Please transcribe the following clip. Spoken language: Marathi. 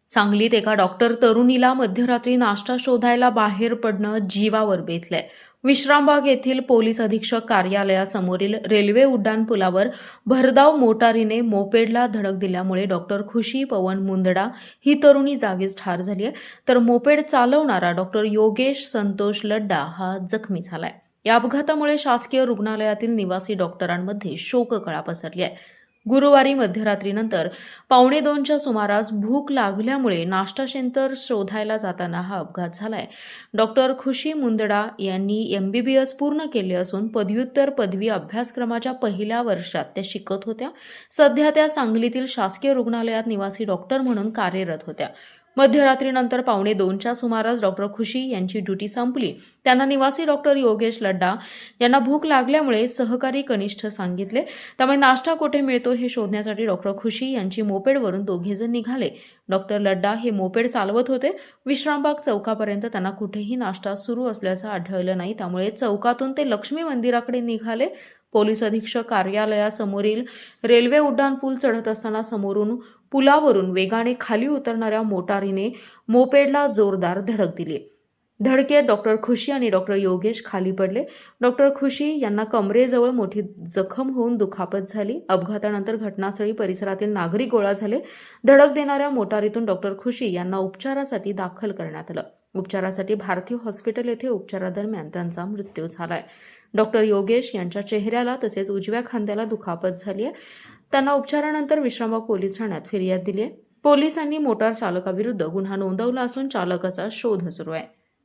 सांगलीत एका डॉक्टर तरुणीला मध्यरात्री नाश्ता शोधायला बाहेर पडणं जीवावर बेतलंय. विश्रामबाग येथील पोलीस अधीक्षक कार्यालयासमोरील रेल्वे उड्डाणपुलावर भरधाव मोटारीने मोपेडला धडक दिल्यामुळे डॉक्टर खुशी पवन मुंदडा ही तरुणी जागीच ठार झाली आहे, तर मोपेड चालवणारा डॉक्टर योगेश संतोष लड्डा हा जखमी झालाय. या अपघातामुळे शासकीय रुग्णालयातील निवासी डॉक्टरांमध्ये शोककळा पसरली आहे. गुरुवारी मध्यरात्रीनंतर 1:15च्या सुमारास भूक लागल्यामुळे नाश्ता सेंटर शोधायला जाताना हा अपघात झालाय. डॉक्टर खुशी मुंदडा यांनी MBBS पूर्ण केले असून पदव्युत्तर पदवी अभ्यासक्रमाच्या पहिल्या वर्षात त्या शिकत होत्या. सध्या त्या सांगलीतील शासकीय रुग्णालयात निवासी डॉक्टर म्हणून कार्यरत होत्या. मध्यरात्रीनंतर 1:15च्या सुमारास डॉक्टर खुशी यांची ड्युटी संपली. त्यांना निवासी डॉक्टर योगेश लड्डा यांना भूक लागल्यामुळे सहकारी कनिष्ठ सांगितले. त्यामुळे नाश्ता कुठे मिळतो हे शोधण्यासाठी डॉक्टर खुशी यांची मोपेडवरून दोघेजण निघाले. डॉक्टर लड्डा हे मोपेड चालवत होते. विश्रामबाग चौकापर्यंत त्यांना कुठेही नाश्ता सुरू असल्याचं आढळलं नाही. त्यामुळे चौकातून ते लक्ष्मी मंदिराकडे निघाले. पोलीस अधीक्षक कार्यालयासमोरील रेल्वे उड्डाणपूल चढत असताना समोरून पुलावरून वेगाने खाली उतरणाऱ्या मोटारीने मोपेडला जोरदार धडक दिली. धडकेत डॉक्टर खुशी आणि डॉक्टर योगेश खाली पडले. डॉक्टर खुशी यांना कमरेजवळ मोठी जखम होऊन दुखापत झाली. अपघातानंतर घटनास्थळी परिसरातील नागरिक गोळा झाले. धडक देणाऱ्या मोटारीतून डॉक्टर खुशी यांना उपचारासाठी दाखल करण्यात आलं. उपचारासाठी भारतीय हॉस्पिटल येथे उपचारादरम्यान त्यांचा मृत्यू झालाय. डॉक्टर योगेश यांच्या चेहऱ्याला तसेच उजव्या खांद्याला दुखापत झाली आहे. त्यांना उपचारानंतर विश्रामबाग पोलीस ठाण्यात फिर्याद दिली आहे. पोलिसांनी मोटार चालकाविरुद्ध गुन्हा नोंदवला असून चालकाचा शोध सुरू आहे.